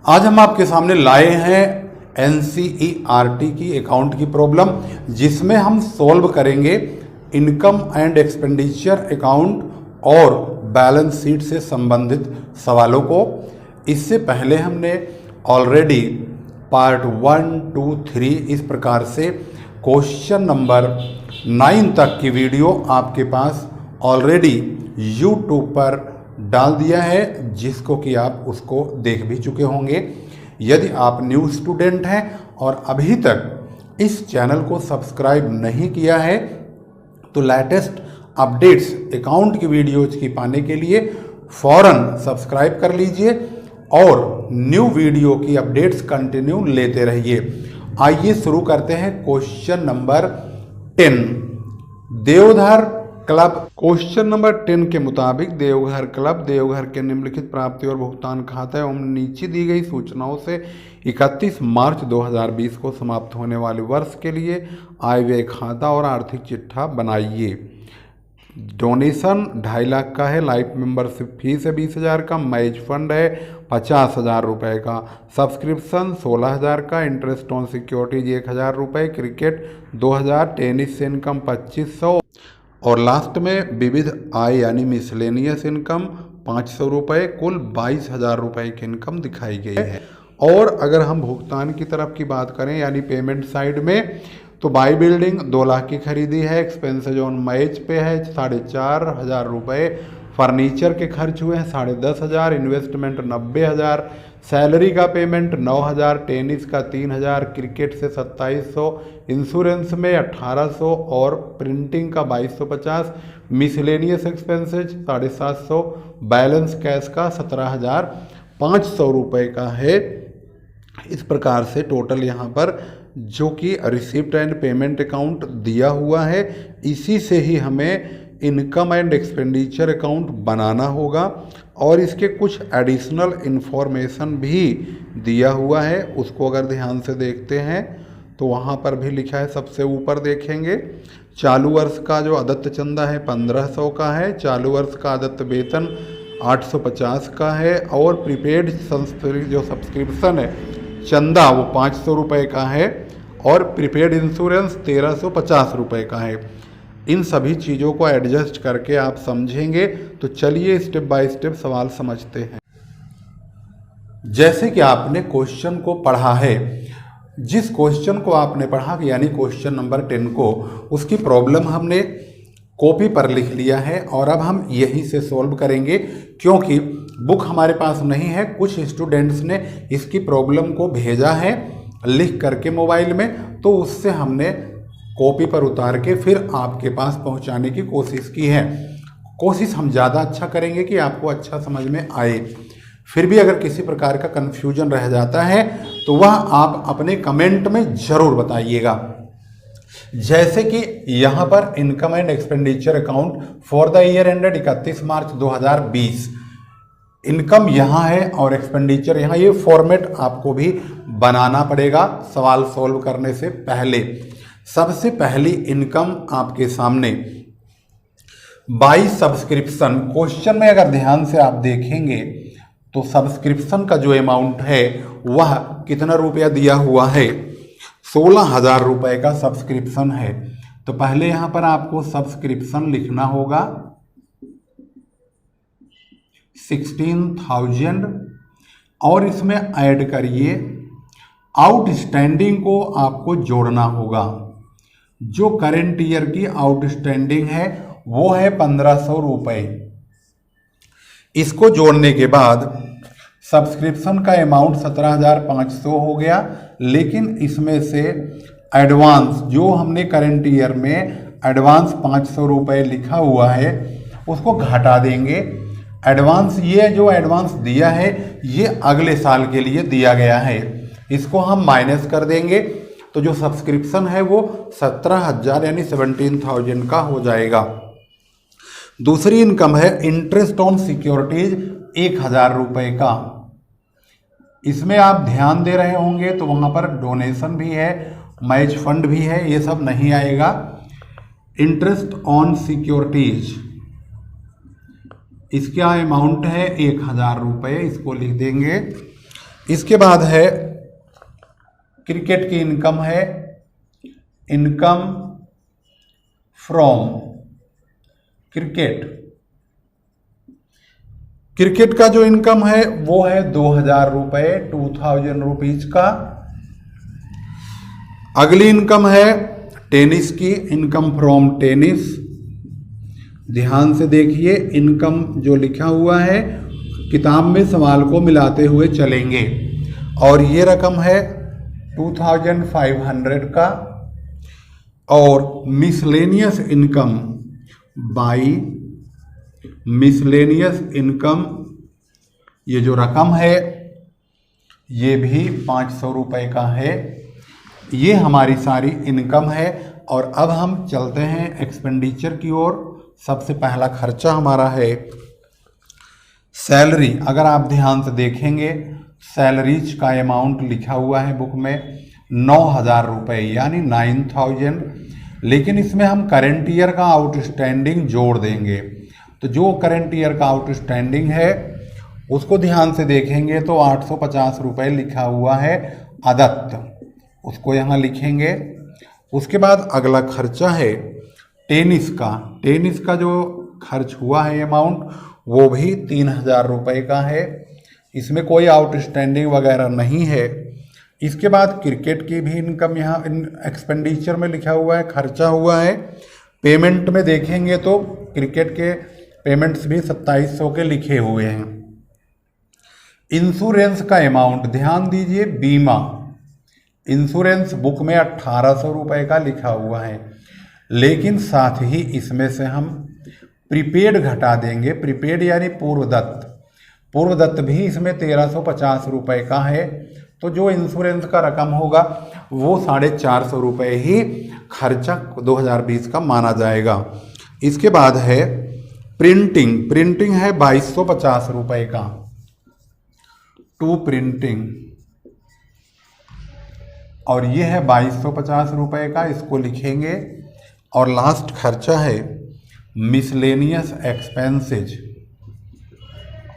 आज हम आपके सामने लाए हैं NCERT की अकाउंट की प्रॉब्लम, जिसमें हम सॉल्व करेंगे इनकम एंड एक्सपेंडिचर अकाउंट और बैलेंस शीट से संबंधित सवालों को। इससे पहले हमने ऑलरेडी पार्ट 1, 2, 3 इस प्रकार से क्वेश्चन नंबर 9 तक की वीडियो आपके पास ऑलरेडी YouTube पर डाल दिया है, जिसको कि आप उसको देख भी चुके होंगे। यदि आप न्यू स्टूडेंट हैं और अभी तक इस चैनल को सब्सक्राइब नहीं किया है तो लेटेस्ट अपडेट्स अकाउंट की वीडियोज की पाने के लिए फौरन सब्सक्राइब कर लीजिए और न्यू वीडियो की अपडेट्स कंटिन्यू लेते रहिए। आइए शुरू करते हैं question number 10, Deoghar club. Question number 10 के मुताबिक देवघर क्लब देवघर के निम्नलिखित प्राप्ति और भुगतान खाता एवं नीचे दी गई सूचनाओं से 31 मार्च 2020 को समाप्त होने वाले वर्ष के लिए आय व्यय खाता और आर्थिक चिट्ठा बनाइए। डोनेशन 2.5 लाख का है, लाइफ मेंबरशिप फीस है 20,000 का, मैच फंड है 50,000 रुपये का, सब्सक्रिप्शन 16,000 का, इंटरेस्ट ऑन सिक्योरिटीज 1,000 रुपये, क्रिकेट 2,000, टेनिस से इनकम 2,500 और लास्ट में विविध आय यानी मिसलेनियस इनकम 500 रुपये, कुल 22,000 रुपये की इनकम दिखाई गई है। और अगर हम भुगतान की तरफ की बात करें यानी पेमेंट साइड में, तो बाई बिल्डिंग 2 लाख की खरीदी है, एक्सपेंसेज ऑन मैच पे है 4,500 रुपये, फर्नीचर के खर्च हुए हैं 10,500, इन्वेस्टमेंट 90,000, सैलरी का पेमेंट 9,000, टेनिस का 3,000, क्रिकेट से 2,700, इंश्योरेंस में 1,800 और प्रिंटिंग का 2,250, मिसलेनियस एक्सपेंसेज 750, बैलेंस कैश का 17,500 रुपये का है। इस प्रकार से टोटल यहाँ पर जो कि रिसिप्ट एंड पेमेंट अकाउंट दिया हुआ है, इसी से ही हमें इनकम एंड एक्सपेंडिचर अकाउंट बनाना होगा और इसके कुछ एडिशनल इन्फॉर्मेशन भी दिया हुआ है। उसको अगर ध्यान से देखते हैं तो वहाँ पर भी लिखा है, सबसे ऊपर देखेंगे चालू वर्ष का जो अदत्त चंदा है 1,500 का है, चालू वर्ष का अदत्त वेतन 850 का है और प्रीपेड जो सब्सक्रिप्शन है चंदा वो 500 रुपये का है और प्रीपेड इंश्योरेंस 1,350 रुपये का है। इन सभी चीज़ों को एडजस्ट करके आप समझेंगे तो चलिए स्टेप बाय स्टेप सवाल समझते हैं। जैसे कि आपने क्वेश्चन को पढ़ा है, जिस क्वेश्चन को आपने पढ़ा यानी क्वेश्चन नंबर 10 को, उसकी प्रॉब्लम हमने कॉपी पर लिख लिया है और अब हम यहीं से सॉल्व करेंगे, क्योंकि बुक हमारे पास नहीं है। कुछ स्टूडेंट्स ने इसकी प्रॉब्लम को भेजा है लिख करके मोबाइल में, तो उससे हमने कॉपी पर उतार के फिर आपके पास पहुंचाने की कोशिश की है। कोशिश हम ज़्यादा अच्छा करेंगे कि आपको अच्छा समझ में आए। फिर भी अगर किसी प्रकार का कन्फ्यूजन रह जाता है तो वह आप अपने कमेंट में ज़रूर बताइएगा। जैसे कि यहाँ पर income and expenditure account for the year ended 31 March 2020, income यहाँ है और एक्सपेंडिचर यहाँ। ये फॉर्मेट आपको भी बनाना पड़ेगा सवाल सॉल्व करने से पहले। सबसे पहली इनकम आपके सामने बाई सब्सक्रिप्शन। क्वेश्चन में अगर ध्यान से आप देखेंगे तो सब्सक्रिप्शन का जो अमाउंट है वह कितना रुपया दिया हुआ है, 16,000 रुपये का सब्सक्रिप्शन है। तो पहले यहाँ पर आपको सब्सक्रिप्शन लिखना होगा 16,000 और इसमें ऐड करिए आउटस्टैंडिंग को आपको जोड़ना होगा। जो करेंट ईयर की आउटस्टैंडिंग है वो है 1,500 रुपये। इसको जोड़ने के बाद सब्सक्रिप्शन का अमाउंट 17,500 हो गया, लेकिन इसमें से एडवांस जो हमने करेंट ईयर में एडवांस 500 रुपये लिखा हुआ है उसको घटा देंगे। एडवांस, ये जो एडवांस दिया है ये अगले साल के लिए दिया गया है, इसको हम माइनस कर देंगे तो जो सब्सक्रिप्शन है वो 17,000 यानी 17,000 का हो जाएगा। दूसरी इनकम है इंटरेस्ट ऑन सिक्योरिटीज 1,000 रुपये का। इसमें आप ध्यान दे रहे होंगे तो वहाँ पर डोनेशन भी है, मैच फंड भी है, ये सब नहीं आएगा। इंटरेस्ट ऑन सिक्योरिटीज इसका अमाउंट है 1,000 रुपये, इसको लिख देंगे। इसके बाद है क्रिकेट की इनकम है इनकम फ्रॉम क्रिकेट। क्रिकेट का जो इनकम है वो है 2000 रुपये, 2000 रुपीज का। अगली इनकम है टेनिस की, इनकम फ्रॉम टेनिस। ध्यान से देखिए, इनकम जो लिखा हुआ है किताब में सवाल को मिलाते हुए चलेंगे। और ये रकम है 2500 का। और miscellaneous income by miscellaneous income, ये जो रकम है ये भी 500 रुपये का है। ये हमारी सारी इनकम है। और अब हम चलते हैं एक्सपेंडिचर की ओर। सबसे पहला खर्चा हमारा है सैलरी। अगर आप ध्यान से देखेंगे सैलरीज का अमाउंट लिखा हुआ है बुक में 9000 रुपये यानी 9000, लेकिन इसमें हम करंट ईयर का आउटस्टैंडिंग जोड़ देंगे। तो जो करंट ईयर का आउटस्टैंडिंग है उसको ध्यान से देखेंगे तो 850 रुपये लिखा हुआ है अदत्त, उसको यहाँ लिखेंगे। उसके बाद अगला खर्चा है टेनिस का। टेनिस का जो खर्च हुआ है अमाउंट वो भी 3000 रुपये का है, इसमें कोई आउटस्टैंडिंग वगैरह नहीं है। इसके बाद क्रिकेट की भी इनकम यहाँ एक्सपेंडिचर में लिखा हुआ है, खर्चा हुआ है। पेमेंट में देखेंगे तो क्रिकेट के पेमेंट्स भी 2700 के लिखे हुए हैं। इंश्योरेंस का अमाउंट ध्यान दीजिए, बीमा इंश्योरेंस बुक में 1800 रुपये का लिखा हुआ है, लेकिन साथ ही इसमें से हम प्रीपेड घटा देंगे। प्रीपेड यानी पूर्वदत्त, पूर्वदत्त भी इसमें 1350 रुपये का है। तो जो इंश्योरेंस का रकम होगा वो 450 रुपये ही खर्चा 2020 का माना जाएगा। इसके बाद है प्रिंटिंग। प्रिंटिंग है 2250 रुपये का, टू प्रिंटिंग, और ये है 2250 रुपये का, इसको लिखेंगे। और लास्ट खर्चा है मिसलेनियस एक्सपेंसेज।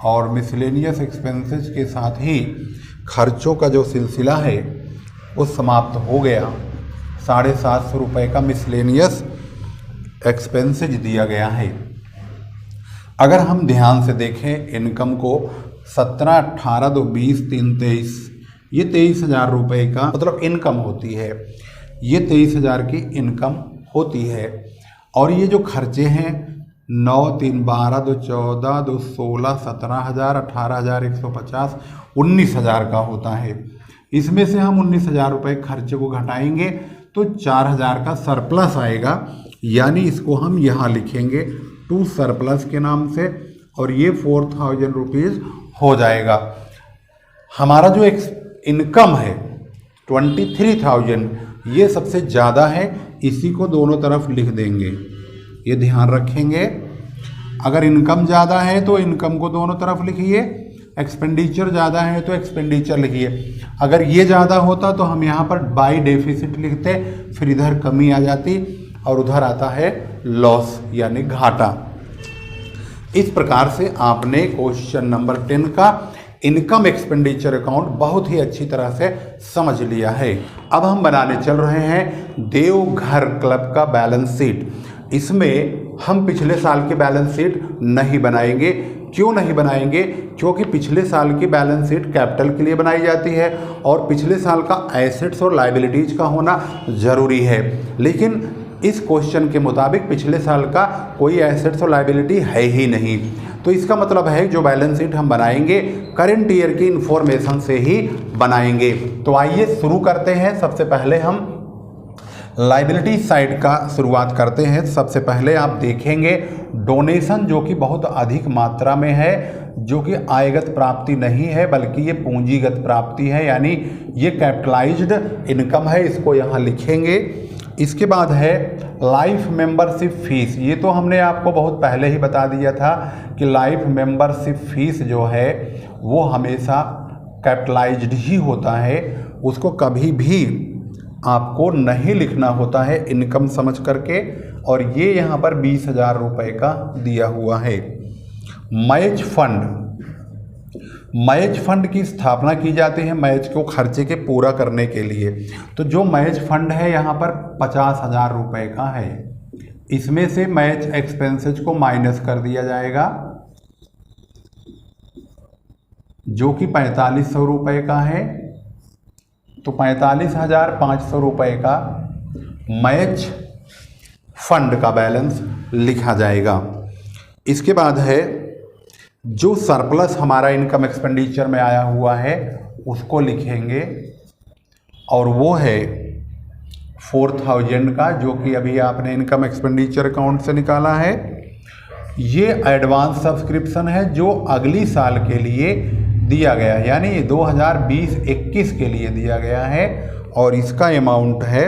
और मिसलेनियस एक्सपेंसेज के साथ ही खर्चों का जो सिलसिला है वो समाप्त हो गया। 750 रुपये का मिसलेनियस एक्सपेंसेज दिया गया है। अगर हम ध्यान से देखें इनकम को 17, 18, 2, 20, 3, 23, ये 23,000 रुपये का मतलब इनकम होती है। ये 23,000 की इनकम होती है। और ये जो खर्चे हैं 9, 3, 12, 2, 14, 2, 16, 17,000, 18,150, 19,000 का होता है। इसमें से हम 19,000 रुपये खर्चे को घटाएंगे तो 4,000 का सरप्लस आएगा, यानी इसको हम यहाँ लिखेंगे टू सरप्लस के नाम से, और ये 4000 रुपीज़ हो जाएगा। हमारा जो इनकम है 23,000 ये सबसे ज़्यादा है, इसी को दोनों तरफ लिख देंगे, ये ध्यान रखेंगे। अगर इनकम ज़्यादा है तो इनकम को दोनों तरफ लिखिए, एक्सपेंडिचर ज़्यादा है तो एक्सपेंडिचर लिखिए। अगर ये ज़्यादा होता तो हम यहाँ पर बाई डेफिसिट लिखते, फिर इधर कमी आ जाती और उधर आता है लॉस यानी घाटा। इस प्रकार से आपने क्वेश्चन नंबर 10 का इनकम एक्सपेंडिचर अकाउंट बहुत ही अच्छी तरह से समझ लिया है। अब हम बनाने चल रहे हैं देवघर क्लब का बैलेंस शीट। इसमें हम पिछले साल की बैलेंस शीट नहीं बनाएंगे। क्यों नहीं बनाएंगे? क्योंकि पिछले साल की बैलेंस शीट कैपिटल के लिए बनाई जाती है और पिछले साल का एसेट्स और लायबिलिटीज का होना ज़रूरी है। लेकिन इस क्वेश्चन के मुताबिक पिछले साल का कोई एसेट्स और लायबिलिटी है ही नहीं, तो इसका मतलब है जो बैलेंस शीट हम बनाएंगे करंट ईयर की इंफॉर्मेशन से ही बनाएंगे। तो आइए शुरू करते हैं। सबसे पहले हम लायबिलिटी साइड का शुरुआत करते हैं। सबसे पहले आप देखेंगे डोनेशन जो कि बहुत अधिक मात्रा में है, जो कि आयगत प्राप्ति नहीं है बल्कि ये पूंजीगत प्राप्ति है, यानी ये कैपिटलाइज्ड इनकम है, इसको यहाँ लिखेंगे। इसके बाद है लाइफ मेंबरशिप फीस। ये तो हमने आपको बहुत पहले ही बता दिया था कि लाइफ मेंबरशिप फीस जो है वो हमेशा कैपिटलाइज्ड ही होता है, उसको कभी भी आपको नहीं लिखना होता है इनकम समझ करके। और ये यहाँ पर 20,000 रुपये का दिया हुआ है। मैच फंड, मैच फंड की स्थापना की जाती है मैच को खर्चे के पूरा करने के लिए। तो जो मैच फंड है यहाँ पर 50,000 रुपये का है। इसमें से मैच एक्सपेंसेस को माइनस कर दिया जाएगा जो कि 4500 रुपये का है। तो 45,500 रुपये का मैच फंड का बैलेंस लिखा जाएगा। इसके बाद है जो सरप्लस हमारा इनकम एक्सपेंडिचर में आया हुआ है उसको लिखेंगे और वो है 4,000 का, जो कि अभी आपने इनकम एक्सपेंडिचर अकाउंट से निकाला है। ये एडवांस सब्सक्रिप्शन है जो अगली साल के लिए दिया गया है, यानी 2020-21 के लिए दिया गया है और इसका अमाउंट है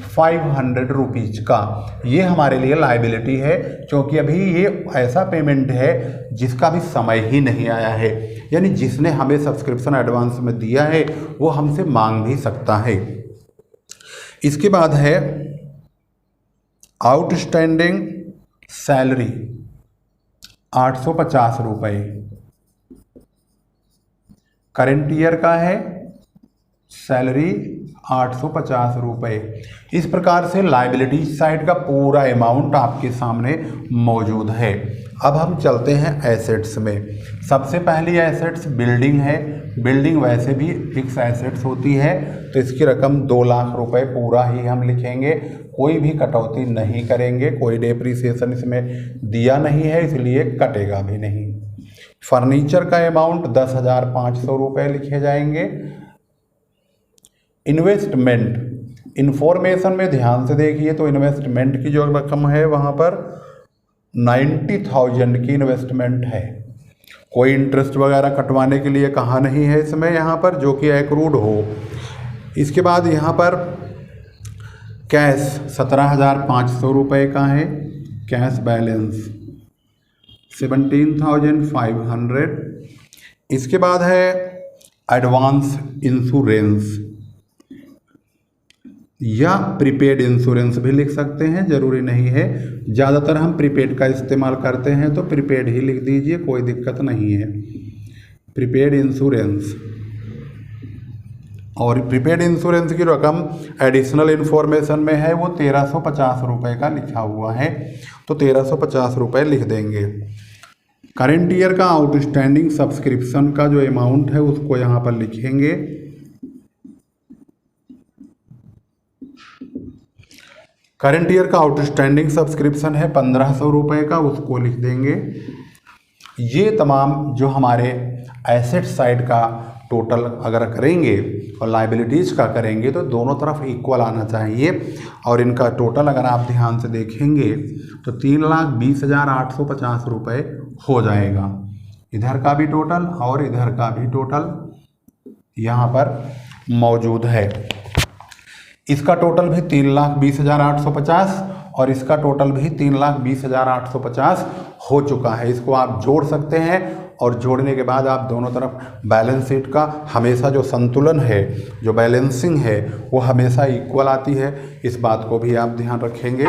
500 रुपीज़ का। ये हमारे लिए लायबिलिटी है क्योंकि अभी ये ऐसा पेमेंट है जिसका भी समय ही नहीं आया है, यानी जिसने हमें सब्सक्रिप्शन एडवांस में दिया है वो हमसे मांग भी सकता है। इसके बाद है आउटस्टैंडिंग सैलरी 850 रुपये करंट ईयर का है, सैलरी 850 रुपये। इस प्रकार से लायबिलिटी साइड का पूरा अमाउंट आपके सामने मौजूद है। अब हम चलते हैं एसेट्स में। सबसे पहली एसेट्स बिल्डिंग है। बिल्डिंग वैसे भी फिक्स एसेट्स होती है तो इसकी रकम 2 लाख रुपए पूरा ही हम लिखेंगे, कोई भी कटौती नहीं करेंगे। कोई डेप्रीसिएशन इसमें दिया नहीं है इसलिए कटेगा भी नहीं। फर्नीचर का अमाउंट 10,500 रुपये लिखे जाएंगे। इन्वेस्टमेंट इंफॉर्मेशन में ध्यान से देखिए तो इन्वेस्टमेंट की जो रकम है वहाँ पर 90,000 की इन्वेस्टमेंट है। कोई इंटरेस्ट वगैरह कटवाने के लिए कहा नहीं है इसमें यहाँ पर, जो कि एक्रूड हो। इसके बाद यहाँ पर कैश 17,500 रुपये का है, कैश बैलेंस 17,500। इसके बाद है एडवांस इंश्योरेंस या प्रीपेड इंश्योरेंस भी लिख सकते हैं, ज़रूरी नहीं है। ज़्यादातर हम प्रीपेड का इस्तेमाल करते हैं तो प्रीपेड ही लिख दीजिए, कोई दिक्कत नहीं है। प्रीपेड इंश्योरेंस, और प्रीपेड इंश्योरेंस की रकम एडिशनल इन्फॉर्मेशन में है वो 1,350 रुपये का लिखा हुआ है, तो 1,350 रुपये लिख देंगे। करेंट ईयर का आउटस्टैंडिंग सब्सक्रिप्शन का जो अमाउंट है उसको यहाँ पर लिखेंगे। करंट ईयर का आउटस्टैंडिंग सब्सक्रिप्शन है 1,500 रुपये का, उसको लिख देंगे। ये तमाम जो हमारे एसेट साइड का टोटल अगर करेंगे और लायबिलिटीज़ का करेंगे तो दोनों तरफ इक्वल आना चाहिए, और इनका टोटल अगर आप ध्यान से देखेंगे तो 3,20,850 रुपये हो जाएगा। इधर का भी टोटल और इधर का भी टोटल यहाँ पर मौजूद है। इसका टोटल भी 3,20,850 और इसका टोटल भी 3,20,850 हो चुका है। इसको आप जोड़ सकते हैं और जोड़ने के बाद आप दोनों तरफ बैलेंस शीट का हमेशा जो संतुलन है, जो बैलेंसिंग है, वो हमेशा इक्वल आती है। इस बात को भी आप ध्यान रखेंगे।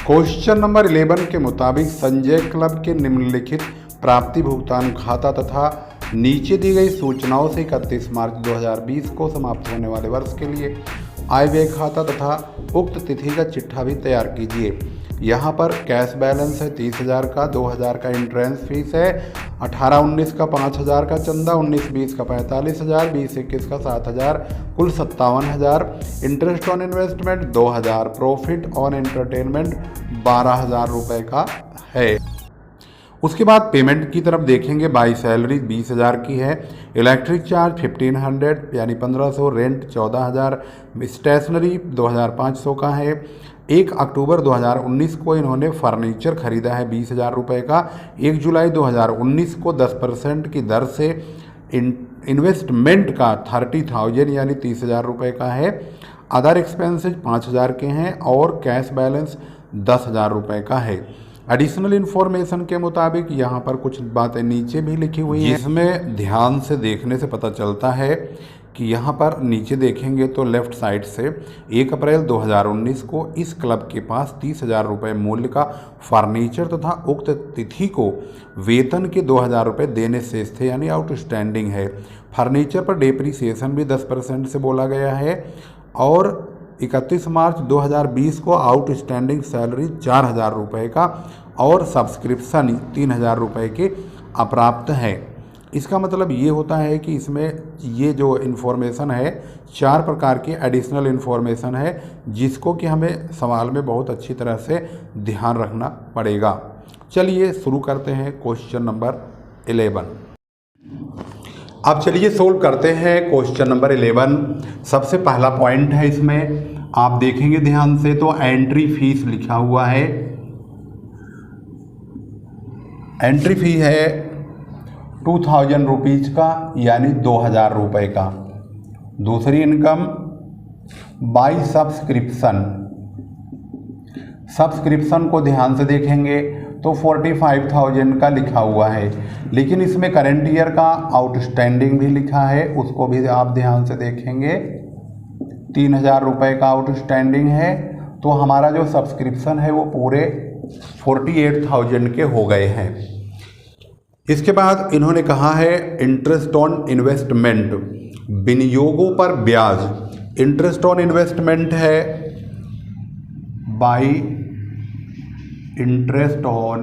क्वेश्चन नंबर 11 के मुताबिक संजय क्लब के निम्नलिखित प्राप्ति भुगतान खाता तथा नीचे दी गई सूचनाओं से 31 मार्च 2020 को समाप्त होने वाले वर्ष के लिए आय व्यय खाता तथा उक्त तिथि का चिट्ठा भी तैयार कीजिए। यहाँ पर कैश बैलेंस है 30,000 का, 2,000 का एंट्रेंस फीस है, 18-19 का 5,000 का चंदा, 19-20 का 45,000, 20-21 का 7,000, कुल 57,000। Interest on investment 2,000, profit on entertainment 12,000 रुपये का है। उसके बाद पेमेंट की तरफ देखेंगे। बाई सैलरी 20,000 की है, इलेक्ट्रिक चार्ज 1,500 यानी 1,500, रेंट 14,000, स्टेशनरी 2,500 का है। 1 अक्टूबर 2019 को इन्होंने फर्नीचर खरीदा है 20,000 रुपये का। 1 जुलाई 2019 को 10% की दर से इन्वेस्टमेंट का 30,000 यानी 30,000 रुपये का है। अदर एक्सपेंसेस 5,000 के हैं और कैश बैलेंस 10,000 रुपये का है। एडिशनल इन्फॉर्मेशन के मुताबिक यहाँ पर कुछ बातें नीचे भी लिखी हुई हैं, जिसमें ध्यान से देखने से पता चलता है कि यहाँ पर नीचे देखेंगे तो लेफ़्ट साइड से 1 अप्रैल 2019 को इस क्लब के पास 30,000 रुपये मूल्य का फर्नीचर तथा उक्त तिथि को वेतन के 2,000 रुपये देने शेष थे, यानी आउटस्टैंडिंग है। फर्नीचर पर डेप्रीसिएशन भी 10% से बोला गया है और 31 मार्च 2020 को आउटस्टैंडिंग सैलरी 4,000 रुपये का और सब्सक्रिप्शन 3,000 रुपये के अप्राप्त है। इसका मतलब ये होता है कि इसमें ये जो इन्फॉर्मेशन है 4 प्रकार की एडिशनल इन्फॉर्मेशन है, जिसको कि हमें सवाल में बहुत अच्छी तरह से ध्यान रखना पड़ेगा। चलिए शुरू करते हैं क्वेश्चन नंबर 11। अब चलिए सोल्व करते हैं क्वेश्चन नंबर 11। सबसे पहला पॉइंट है, इसमें आप देखेंगे ध्यान से तो एंट्री फीस लिखा हुआ है। एंट्री फी है 2,000 रुपीज़ का, यानी 2,000 रुपये का। दूसरी इनकम बाई सब्सक्रिप्शन। सब्सक्रिप्शन को ध्यान से देखेंगे तो 45,000 का लिखा हुआ है, लेकिन इसमें करंट ईयर का आउटस्टैंडिंग भी लिखा है, उसको भी आप ध्यान से देखेंगे। 3,000 रुपये का आउटस्टैंडिंग है, तो हमारा जो सब्सक्रिप्शन है वो पूरे 48,000 के हो गए हैं। इसके बाद इन्होंने कहा है इंटरेस्ट ऑन इन्वेस्टमेंट, विनियोगों पर ब्याज। इंटरेस्ट ऑन इन्वेस्टमेंट है बाई इंटरेस्ट ऑन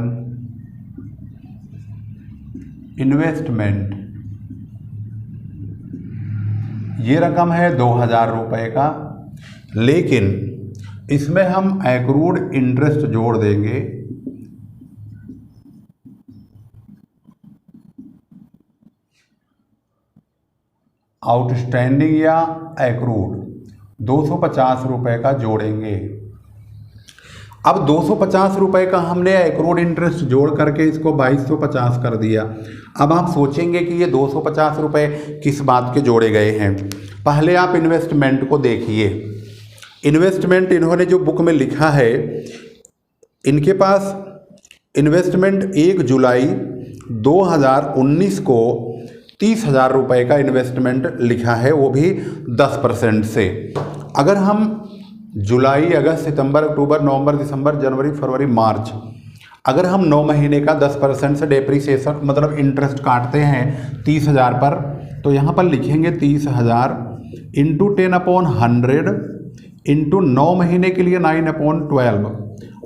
इन्वेस्टमेंट, ये रकम है 2,000 रुपये का, लेकिन इसमें हम एक्रूड इंटरेस्ट जोड़ देंगे। आउटस्टैंडिंग या एक्रूड 250 रुपये का जोड़ेंगे। अब 250 रुपये का हमने एक्रूड इंटरेस्ट जोड़ करके इसको 2250 कर दिया। अब आप सोचेंगे कि ये 250 रुपये किस बात के जोड़े गए हैं। पहले आप इन्वेस्टमेंट को देखिए। इन्वेस्टमेंट इन्होंने जो बुक में लिखा है, इनके पास इन्वेस्टमेंट 1 जुलाई 2019 को 30,000 रुपये का इन्वेस्टमेंट लिखा है, वो भी 10% से। अगर हम जुलाई, अगस्त, सितंबर, अक्टूबर, नवंबर, दिसंबर, जनवरी, फरवरी, मार्च, अगर हम 9 महीने का 10% से डेप्रीसिएशन मतलब इंटरेस्ट काटते हैं 30,000 पर, तो यहाँ पर लिखेंगे 30,000 इंटू 10/100 इंटू 9 महीने के लिए 9/12।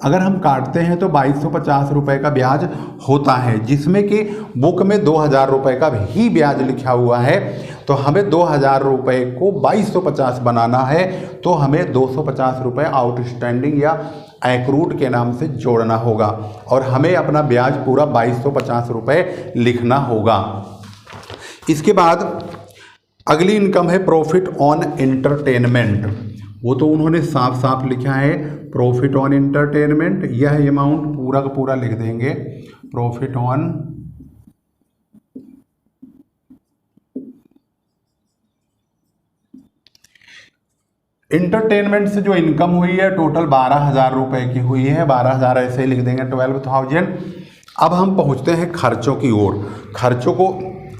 अगर हम काटते हैं तो 2250 रुपये का ब्याज होता है, जिसमें कि बुक में 2,000 रुपये का ही ब्याज लिखा हुआ है। तो हमें 2,000 रुपये को 2250 बनाना है, तो हमें 250 रुपये आउटस्टैंडिंग या एक्रूड के नाम से जोड़ना होगा और हमें अपना ब्याज पूरा 2250 रुपये लिखना होगा। इसके बाद अगली इनकम है प्रॉफिट ऑन एंटरटेनमेंट। वो तो उन्होंने साफ साफ लिखा है प्रॉफिट ऑन एंटरटेनमेंट। यह अमाउंट पूरा का पूरा लिख देंगे, प्रॉफिट ऑन एंटरटेनमेंट से जो इनकम हुई है टोटल 12,000 रुपये की हुई है। 12,000 ऐसे ही लिख देंगे, 12,000। अब हम पहुंचते हैं खर्चों की ओर। खर्चों को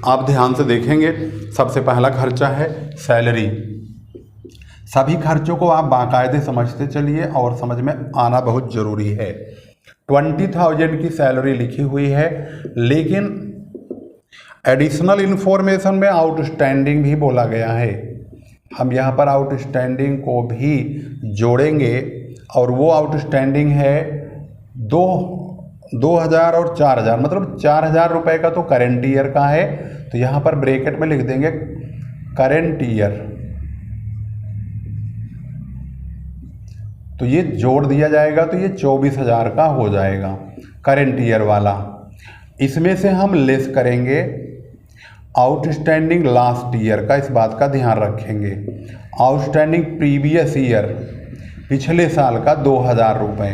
आप ध्यान से देखेंगे। सबसे पहला खर्चा है सैलरी। सभी खर्चों को आप बाकायदे समझते चलिए और समझ में आना बहुत ज़रूरी है। 20,000 की सैलरी लिखी हुई है, लेकिन एडिशनल इन्फॉर्मेशन में आउटस्टैंडिंग भी बोला गया है। हम यहाँ पर आउटस्टैंडिंग को भी जोड़ेंगे और वो आउटस्टैंडिंग है 2,000 और 4,000, मतलब 4,000 रुपये का तो करेंट ईयर का है, तो यहाँ पर ब्रैकेट में लिख देंगे करेंट ईयर। तो ये जोड़ दिया जाएगा तो ये 24,000 का हो जाएगा करेंट ईयर वाला। इसमें से हम लेस करेंगे आउटस्टैंडिंग लास्ट ईयर का, इस बात का ध्यान रखेंगे। आउटस्टैंडिंग प्रीवियस ईयर, पिछले साल का 2,000 रुपये।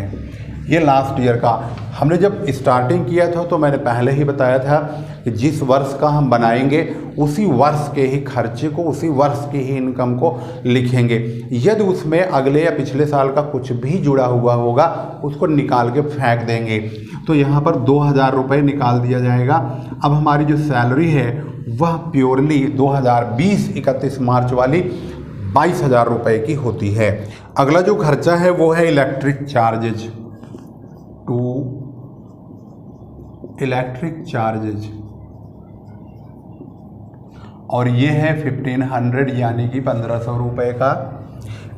ये लास्ट ईयर का। हमने जब स्टार्टिंग किया था तो मैंने पहले ही बताया था कि जिस वर्ष का हम बनाएंगे उसी वर्ष के ही खर्चे को, उसी वर्ष की ही इनकम को लिखेंगे। यदि उसमें अगले या पिछले साल का कुछ भी जुड़ा हुआ होगा उसको निकाल के फेंक देंगे। तो यहाँ पर 2000 रुपये निकाल दिया जाएगा। अब हमारी जो सैलरी है वह प्योरली 2020 31 मार्च वाली 22,000 रुपये की होती है। अगला जो खर्चा है वो है इलेक्ट्रिक चार्जेज, इलेक्ट्रिक चार्जेज, और ये है 1500 यानी कि 1500 रुपये का।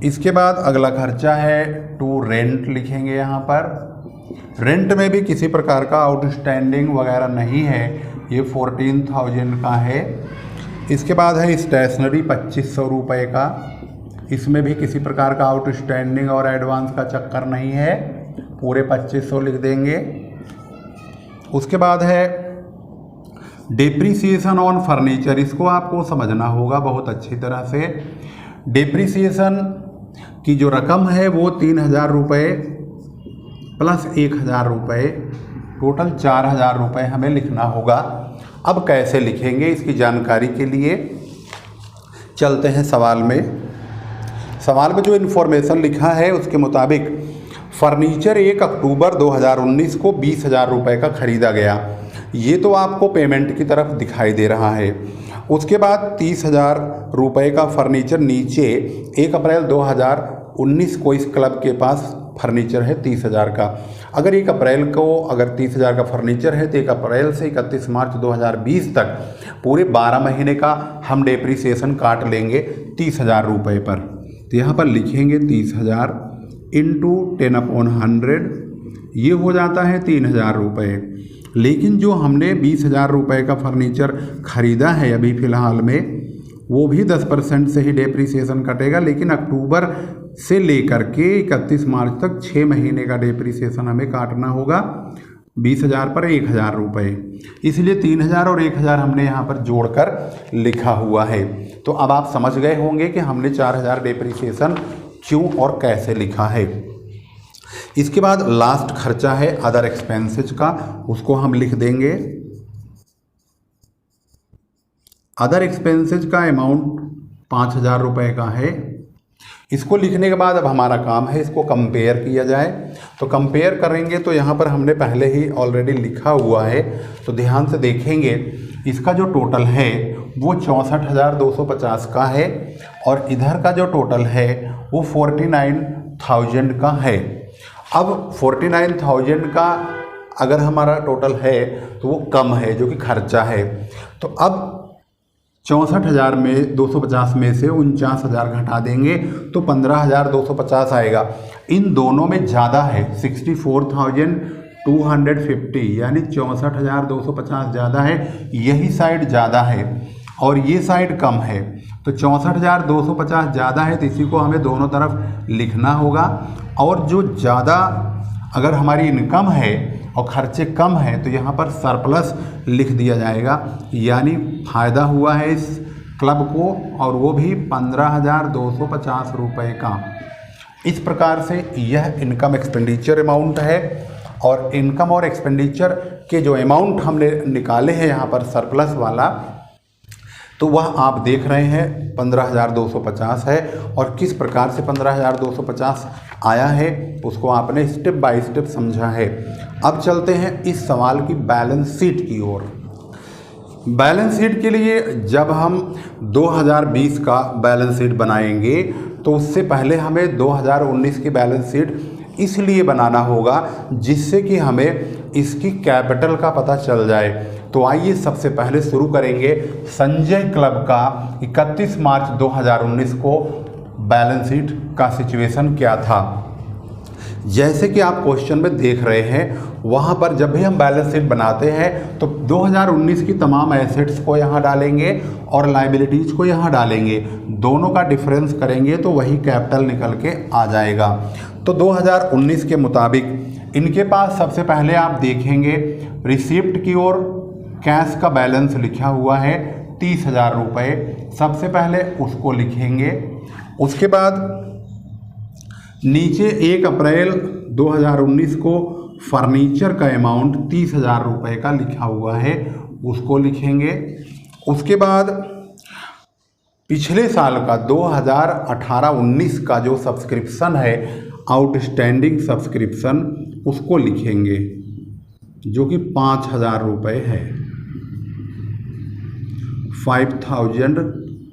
इसके बाद अगला खर्चा है टू रेंट, लिखेंगे यहाँ पर। रेंट में भी किसी प्रकार का आउटस्टैंडिंग वगैरह नहीं है, ये 14,000 का है। इसके बाद है स्टेशनरी 2500 रुपये का, इसमें भी किसी प्रकार का आउटस्टैंडिंग और एडवांस का चक्कर नहीं है, पूरे 2500 लिख देंगे। उसके बाद है डेप्रीसिएशन ऑन फर्नीचर, इसको आपको समझना होगा बहुत अच्छी तरह से। डेप्रीसिएशन की जो रकम है वो 3000 रुपये प्लस 1000 रुपये, टोटल 4000 रुपये हमें लिखना होगा। अब कैसे लिखेंगे इसकी जानकारी के लिए चलते हैं सवाल में। सवाल में जो इन्फॉर्मेशन लिखा है उसके मुताबिक फर्नीचर 1 अक्टूबर 2019 को 20,000 रुपये का खरीदा गया। ये तो आपको पेमेंट की तरफ दिखाई दे रहा है। उसके बाद 30,000 रुपये का फर्नीचर नीचे 1 अप्रैल 2019 को इस क्लब के पास फर्नीचर है 30,000 का। अगर 1 अप्रैल को अगर 30,000 का फर्नीचर है तो 1 अप्रैल से 31 मार्च 2020 तक पूरे 12 महीने का हम डेप्रीसिएशन काट लेंगे 30,000 रुपये पर। तो यहाँ पर लिखेंगे 30,000 इंटू 10/100, ये हो जाता है 3,000 रुपये। लेकिन जो हमने 20,000 रुपये का फर्नीचर ख़रीदा है अभी फ़िलहाल में, वो भी 10% से ही डेप्रीसिएशन कटेगा। लेकिन अक्टूबर से लेकर के 31 मार्च तक 6 महीने का डेप्रीसिएशन हमें काटना होगा 20,000 पर 1,000 रुपये। इसलिए 3,000 और 1,000 हमने यहाँ पर जोड़कर लिखा हुआ है। तो अब आप समझ गए होंगे कि हमने 4,000 डेप्रीसिएशन क्यों और कैसे लिखा है। इसके बाद लास्ट खर्चा है अदर एक्सपेंसेज का, उसको हम लिख देंगे। अदर एक्सपेंसेज का अमाउंट 5,000 रुपये का है। इसको लिखने के बाद अब हमारा काम है इसको कंपेयर किया जाए। तो कंपेयर करेंगे तो यहाँ पर हमने पहले ही ऑलरेडी लिखा हुआ है, तो ध्यान से देखेंगे इसका जो टोटल है वो 64,250 का है और इधर का जो टोटल है वो 49,000 का है। अब 49,000 का अगर हमारा टोटल है तो वो कम है जो कि खर्चा है। तो अब 64,000 में 250 में से 49,000 घटा देंगे तो 15,250 आएगा। इन दोनों में ज़्यादा है 64,250, यानी 64,250 ज़्यादा है, यही साइड ज़्यादा है और ये साइड कम है। तो 64,250 ज़्यादा है तो इसी को हमें दोनों तरफ लिखना होगा। और जो ज़्यादा अगर हमारी इनकम है और खर्चे कम हैं तो यहाँ पर सरप्लस लिख दिया जाएगा, यानी फ़ायदा हुआ है इस क्लब को और वो भी 15,250 रुपये का। इस प्रकार से यह इनकम एक्सपेंडिचर अमाउंट है और इनकम और एक्सपेंडिचर के जो अमाउंट हमने निकाले हैं यहाँ पर सरप्लस वाला, तो वह आप देख रहे हैं 15,250 है। और किस प्रकार से 15,250 आया है उसको आपने स्टेप बाय स्टेप समझा है। अब चलते हैं इस सवाल की बैलेंस शीट की ओर। बैलेंस शीट के लिए जब हम 2020 का बैलेंस शीट बनाएंगे तो उससे पहले हमें 2019 की बैलेंस शीट इसलिए बनाना होगा जिससे कि हमें इसकी कैपिटल का पता चल जाए। तो आइए सबसे पहले शुरू करेंगे संजय क्लब का 31 मार्च 2019 को बैलेंस शीट का सिचुएशन क्या था। जैसे कि आप क्वेश्चन में देख रहे हैं, वहाँ पर जब भी हम बैलेंस शीट बनाते हैं तो 2019 की तमाम एसेट्स को यहाँ डालेंगे और लाइबिलिटीज़ को यहाँ डालेंगे, दोनों का डिफरेंस करेंगे तो वही कैपिटल निकल के आ जाएगा। तो 2019 के मुताबिक इनके पास सबसे पहले आप देखेंगे रिसिप्ट की ओर कैश का बैलेंस लिखा हुआ है 30,000 रुपये, सबसे पहले उसको लिखेंगे। उसके बाद नीचे 1 अप्रैल 2019 को फर्नीचर का अमाउंट 30,000 रुपये का लिखा हुआ है, उसको लिखेंगे। उसके बाद पिछले साल का 2018-19 का जो सब्सक्रिप्शन है, आउटस्टैंडिंग सब्सक्रिप्शन, उसको लिखेंगे, जो कि 5,000 रुपये है, 5,000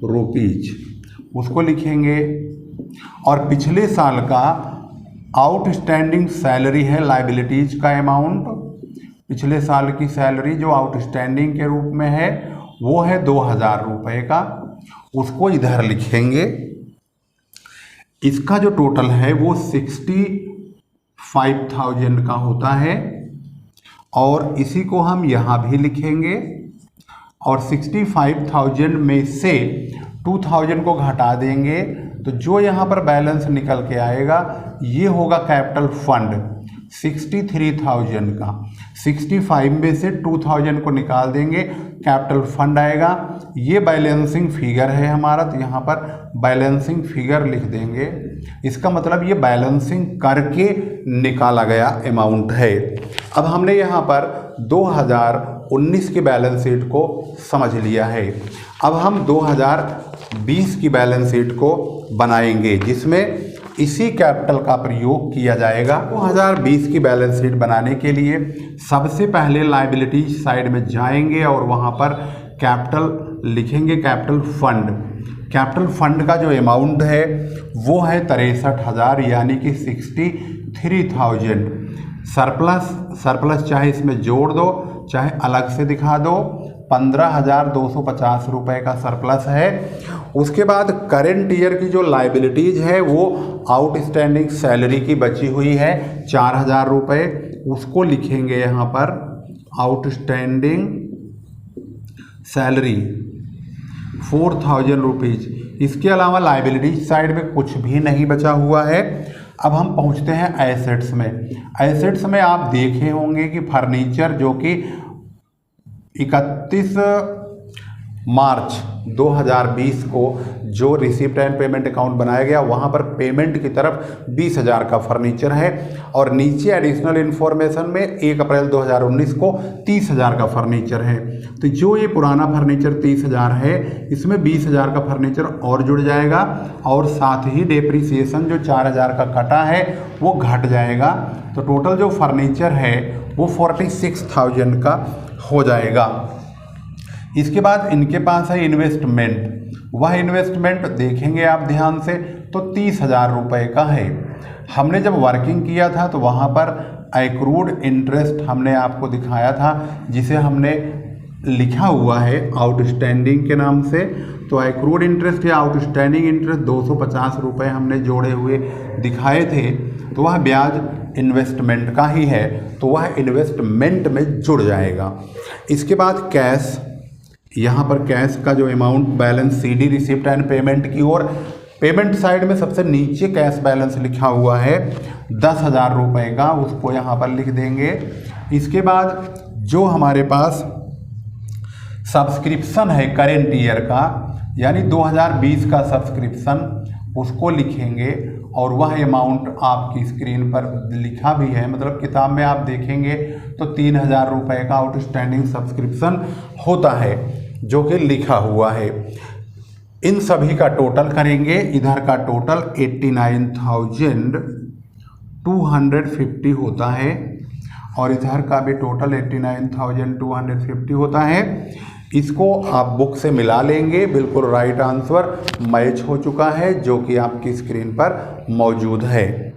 रुपीज, उसको लिखेंगे। और पिछले साल का आउटस्टैंडिंग सैलरी है, लाइबिलिटीज का अमाउंट, पिछले साल की सैलरी जो आउटस्टैंडिंग के रूप में है वो है 2,000 रुपये का, उसको इधर लिखेंगे। इसका जो टोटल है वो 65,000 का होता है, और इसी को हम यहाँ भी लिखेंगे। और 65,000 में से 2,000 को घटा देंगे तो जो यहाँ पर बैलेंस निकल के आएगा ये होगा कैपिटल फंड 63,000 का। 65 में से 2,000 को निकाल देंगे, कैपिटल फंड आएगा। ये बैलेंसिंग फिगर है हमारा, तो यहाँ पर बैलेंसिंग फिगर लिख देंगे। इसका मतलब ये बैलेंसिंग करके निकाला गया अमाउंट है। अब हमने यहाँ पर 2019 की बैलेंस शीट को समझ लिया है। अब हम 2020 की बैलेंस शीट को बनाएंगे, जिसमें इसी कैपिटल का प्रयोग किया जाएगा। 2020 की बैलेंस शीट बनाने के लिए सबसे पहले लायबिलिटीज साइड में जाएंगे और वहाँ पर कैपिटल लिखेंगे, कैपिटल फंड। कैपिटल फंड का जो अमाउंट है वो है 63,000, यानी कि 63,000। सरप्लस चाहे इसमें जोड़ दो चाहे अलग से दिखा दो, 15,250 रुपये का सरप्लस है। उसके बाद करेंट ईयर की जो लायबिलिटीज है वो आउटस्टैंडिंग सैलरी की बची हुई है 4,000 रुपये, उसको लिखेंगे यहाँ पर आउटस्टैंडिंग सैलरी 4,000 रुपीज़। इसके अलावा लायबिलिटीज साइड में कुछ भी नहीं बचा हुआ है। अब हम पहुँचते हैं एसेट्स में। एसेट्स में आप देखे होंगे कि फर्नीचर जो कि 31 मार्च 2020 को जो रिसिप्ट एंड पेमेंट अकाउंट बनाया गया, वहाँ पर पेमेंट की तरफ 20,000 का फर्नीचर है, और नीचे एडिशनल इन्फॉर्मेशन में 1 अप्रैल 2019 को 30,000 का फर्नीचर है। तो जो ये पुराना फर्नीचर 30,000 है, इसमें 20,000 का फर्नीचर और जुड़ जाएगा, और साथ ही डेप्रिसिएशन जो 4,000 का कटा है वो घट जाएगा। तो टोटल जो फर्नीचर है वो 46,000 का हो जाएगा। इसके बाद इनके पास है इन्वेस्टमेंट। वह इन्वेस्टमेंट देखेंगे आप ध्यान से तो 30,000 रुपये का है। हमने जब वर्किंग किया था तो वहाँ पर एक्रूड इंटरेस्ट हमने आपको दिखाया था, जिसे हमने लिखा हुआ है आउटस्टैंडिंग के नाम से। तो एक्रूड इंटरेस्ट या आउटस्टैंडिंग इंटरेस्ट 250 रुपये हमने जोड़े हुए दिखाए थे, तो वह ब्याज इन्वेस्टमेंट का ही है, तो वह इन्वेस्टमेंट में जुड़ जाएगा। इसके बाद कैश, यहाँ पर कैश का जो amount balance CD receipt and payment की ओर, पेमेंट साइड में सबसे नीचे कैश बैलेंस लिखा हुआ है 10,000 रुपये का, उसको यहाँ पर लिख देंगे। इसके बाद जो हमारे पास सब्सक्रिप्शन है करेंट ईयर का, यानी 2020 का सब्सक्रिप्शन, उसको लिखेंगे, और वह अमाउंट आपकी स्क्रीन पर लिखा भी है, मतलब किताब में आप देखेंगे तो 3,000 रुपये का आउटस्टैंडिंग सब्सक्रिप्शन होता है, जो कि लिखा हुआ है। इन सभी का टोटल करेंगे। इधर का टोटल 89,250 होता है, और इधर का भी टोटल 89,250 होता है। इसको आप बुक से मिला लेंगे, बिल्कुल राइट आंसर मैच हो चुका है, जो कि आपकी स्क्रीन पर मौजूद है।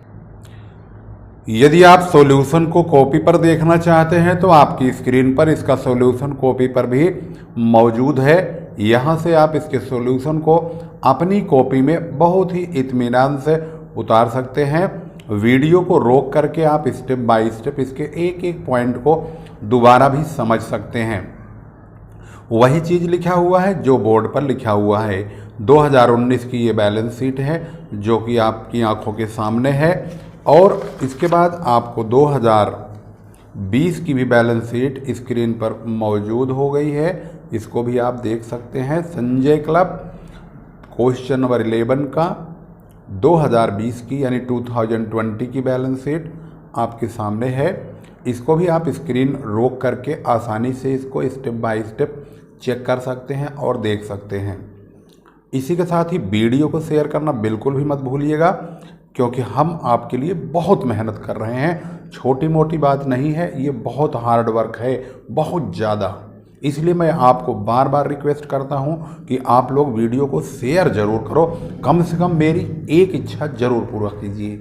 यदि आप सॉल्यूशन को कॉपी पर देखना चाहते हैं तो आपकी स्क्रीन पर इसका सॉल्यूशन कॉपी पर भी मौजूद है। यहाँ से आप इसके सॉल्यूशन को अपनी कॉपी में बहुत ही इत्मीनान से उतार सकते हैं। वीडियो को रोक करके आप स्टेप बाय स्टेप इसके एक एक पॉइंट को दोबारा भी समझ सकते हैं। वही चीज़ लिखा हुआ है जो बोर्ड पर लिखा हुआ है। 2019 की ये बैलेंस शीट है जो कि आपकी आंखों के सामने है, और इसके बाद आपको 2020 की भी बैलेंस शीट स्क्रीन पर मौजूद हो गई है। इसको भी आप देख सकते हैं। संजय क्लब क्वेश्चन नंबर 11 का 2020 की यानी 2020 की बैलेंस शीट आपके सामने है। इसको भी आप स्क्रीन रोक करके आसानी से इसको स्टेप बाय स्टेप चेक कर सकते हैं और देख सकते हैं। इसी के साथ ही वीडियो को शेयर करना बिल्कुल भी मत भूलिएगा, क्योंकि हम आपके लिए बहुत मेहनत कर रहे हैं। छोटी मोटी बात नहीं है, ये बहुत हार्ड वर्क है, बहुत ज़्यादा। इसलिए मैं आपको बार बार रिक्वेस्ट करता हूं कि आप लोग वीडियो को शेयर ज़रूर करो, कम से कम मेरी एक इच्छा ज़रूर पूरा कीजिए।